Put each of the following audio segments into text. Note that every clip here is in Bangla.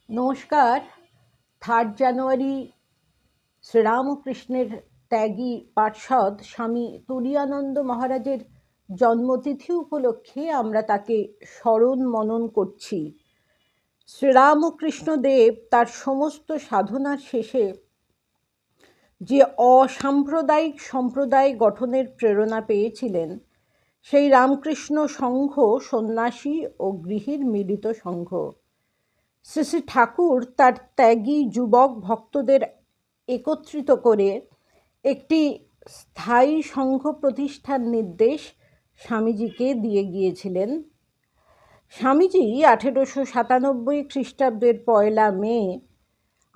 নমস্কার। 3 জানুয়ারি শ্রীরামকৃষ্ণের ত্যাগী পার্ষদ স্বামী তুরীয়ানন্দ মহারাজের জন্মতিথি উপলক্ষে আমরা তাকে স্মরণ মনন করছি। শ্রীরামকৃষ্ণদেব তার সমস্ত সাধনার শেষে যে অসাম্প্রদায়িক সম্প্রদায় গঠনের প্রেরণা পেয়েছিলেন, সেই রামকৃষ্ণ সংঘ সন্ন্যাসী ও গৃহীর মিলিত সংঘ। শ্রী শ্রী ঠাকুর তার ত্যাগী যুবক ভক্তদের একত্রিত করে একটি স্থায়ী সংঘ প্রতিষ্ঠার নির্দেশ স্বামীজিকে দিয়ে গিয়েছিলেন। স্বামীজি 1897 খ্রিস্টাব্দের 1 মে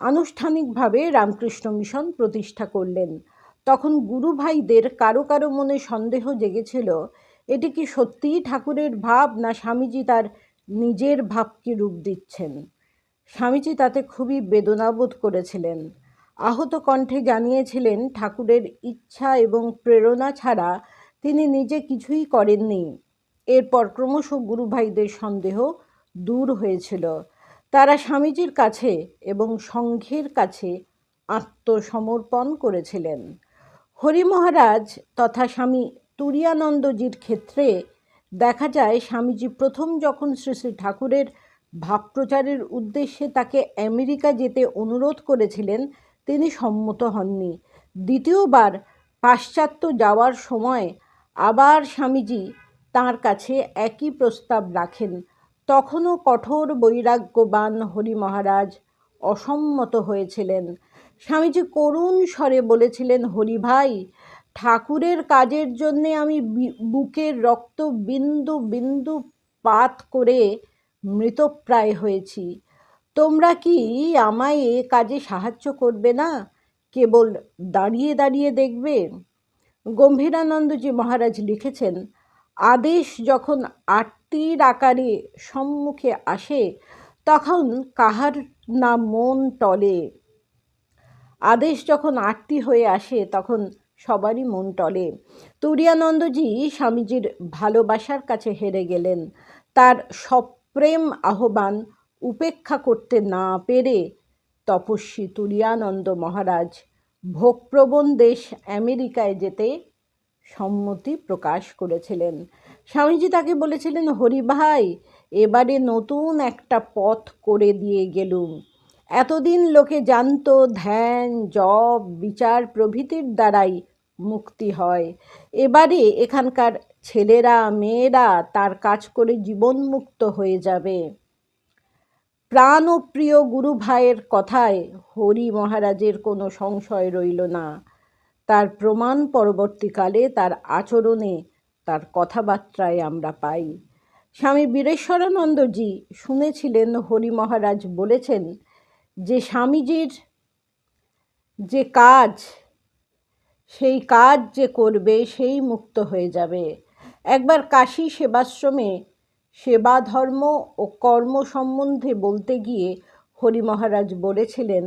আনুষ্ঠানিকভাবে রামকৃষ্ণ মিশন প্রতিষ্ঠা করলেন। তখন গুরু ভাইদের কারো কারো মনে সন্দেহ জেগেছিল, এটি কি সত্যিই ঠাকুরের ভাব, না স্বামীজি তার নিজের ভাবকে রূপ দিচ্ছেন। স্বামীজি তাতে খুবই বেদনাবোধ করেছিলেন। আহত কণ্ঠে জানিয়েছিলেন, ঠাকুরের ইচ্ছা এবং প্রেরণা ছাড়া তিনি নিজে কিছুই করেননি। এরপর ক্রমশ গুরু ভাইদের সন্দেহ দূর হয়েছিল। তারা স্বামীজির কাছে এবং সংঘের কাছে আত্মসমর্পণ করেছিলেন। হরি মহারাজ তথা স্বামী তুরীয়ানন্দজির ক্ষেত্রে দেখা যায়, স্বামীজি প্রথম যখন শ্রী শ্রী ঠাকুরের ভাব প্রচারের উদ্দেশ্যে তাকে আমেরিকা যেতে অনুরোধ করেছিলেন, তিনি সম্মত হননি। দ্বিতীয়বার পাশ্চাত্য যাওয়ার সময় আবার স্বামীজি তাঁর কাছে একই প্রস্তাব রাখেন। তখনও কঠোর বৈরাগ্যবান হরি মহারাজ অসম্মত হয়েছিলেন। স্বামীজি করুণ স্বরে বলেছিলেন, হরি ভাই, ঠাকুরের কাজের জন্যে আমি বুকের রক্ত বিন্দু বিন্দু পাত করে মৃতপ্রায় হয়েছি। তোমরা কি আমায় এ কাজে সাহায্য করবে না, কেবল দাঁড়িয়ে দাঁড়িয়ে দেখবে? গম্ভীরানন্দজি মহারাজ লিখেছেন, আদেশ যখন আরতির আকারে সম্মুখে আসে, তখন কাহার না মন টলে। আদেশ যখন আরতি হয়ে আসে, তখন সবারই মন টলে। তুরীয়ানন্দজি স্বামীজির ভালোবাসার কাছে হেরে গেলেন। তার সপ্রেম আহ্বান উপেক্ষা করতে না পেরে তপস্বী তুরীয়ানন্দ মহারাজ ভোগপ্রবণ দেশ আমেরিকায় যেতে সম্মতি প্রকাশ করেছিলেন। স্বামীজি তাকে বলেছিলেন, হরি ভাই, এবারে নতুন একটা পথ করে দিয়ে গেলুম। এতদিন লোকে জানত ধ্যান, জপ, বিচার প্রভৃতির দ্বারাই মুক্তি হয়। এবারে এখানকার ছেলেরা মেয়েরা তার কাজ করে জীবনমুক্ত হয়ে যাবে। প্রাণ ও প্রিয় গুরু ভাইয়ের কথায় হরি মহারাজের কোনো সংশয় রইল না। তার প্রমাণ পরবর্তীকালে তার আচরণে, তার কথাবার্তায় আমরা পাই। স্বামী বীরেশ্বরানন্দজি শুনেছিলেন হরি মহারাজ বলেছেন যে স্বামীজির যে কাজ, সেই কাজ যে করবে সেই মুক্ত হয়ে যাবে। একবার কাশী সেবাশ্রমে সেবা ধর্ম ও কর্ম সম্বন্ধে বলতে গিয়ে হরি মহারাজ বলেছিলেন,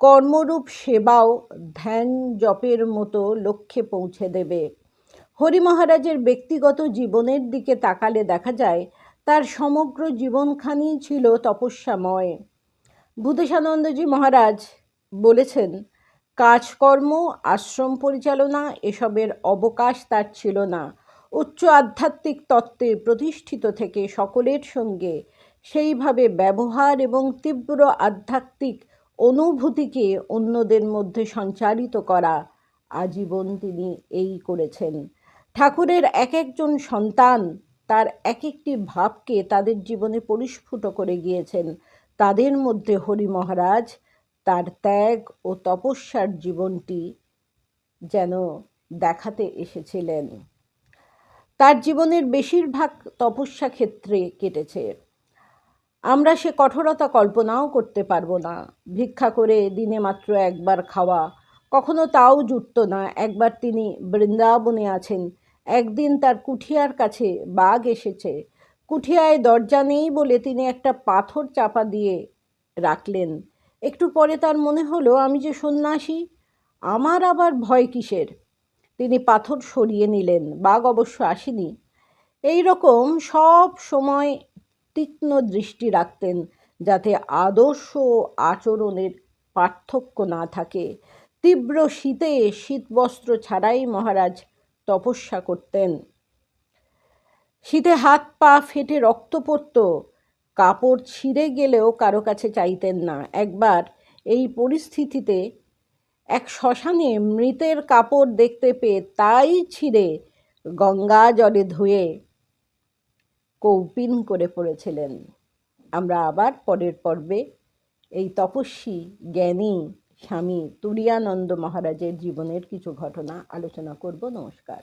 কর্মরূপ সেবাও ধ্যান জপের মতো লক্ষ্যে পৌঁছে দেবে। হরি মহারাজের ব্যক্তিগত জীবনের দিকে তাকালে দেখা যায়, তার সমগ্র জীবনখানি ছিল তপস্যাময়। ভূতেশানন্দজি মহারাজ বলেছেন, কাজকর্ম, আশ্রম পরিচালনা এসবের অবকাশ তার ছিল না। উচ্চ আধ্যাত্মিক তত্ত্বে প্রতিষ্ঠিত থেকে সকলের সঙ্গে সেইভাবে ব্যবহার এবং তীব্র আধ্যাত্মিক অনুভূতিকে অন্যদের মধ্যে সঞ্চারিত করা, আজীবন তিনি এই করেছেন। ঠাকুরের এক একজন সন্তান তার এক একটি ভাবকে তাদের জীবনে পরিস্ফুট করে গিয়েছেন। তাদের মধ্যে হরি মহারাজ তার ত্যাগ ও তপস্যার জীবনটি যেন দেখাতে এসেছিলেন। তার জীবনের বেশিরভাগ তপস্যা ক্ষেত্রে কেটেছে। আমরা সে কঠোরতা কল্পনাও করতে পারবো না। ভিক্ষা করে দিনে মাত্র একবার খাওয়া, কখনো তাও জুটত না। একবার তিনি বৃন্দাবনে আছেন। একদিন তার কুঠিয়ার কাছে বাঘ এসেছে। কুঠিয়ায় দরজা নেই বলে তিনি একটা পাথর চাপা দিয়ে রাখলেন। একটু পরে তার মনে হলো, আমি যে সন্ন্যাসী, আমার আবার ভয় কিসের? তিনি পাথর সরিয়ে নিলেন। বাঘ অবশ্য আসেনি। এই রকম সব সময় তীক্ষ্ণ দৃষ্টি রাখতেন। যাতে আদর্শ ও আচরণের পার্থক্য না থাকে। তীব্র শীতে শীতবস্ত্র ছাড়াই মহারাজ তপস্যা করতেন। শীতে হাত পা ফেটে রক্ত পড়ত, কাপড় ছিঁড়ে গেলেও কারো কাছে চাইতেন না। একবার এই পরিস্থিতিতে এক শ্মশানে মৃতের কাপড় দেখতে পেয়ে তাই ছিঁড়ে গঙ্গা জলে ধুয়ে কৌপিন করে পড়েছিলেন। আমরা আবার পরের পর্বে এই তপস্বী জ্ঞানী স্বামী তুরীয়ানন্দ মহারাজের জীবনের কিছু ঘটনা আলোচনা করব। নমস্কার।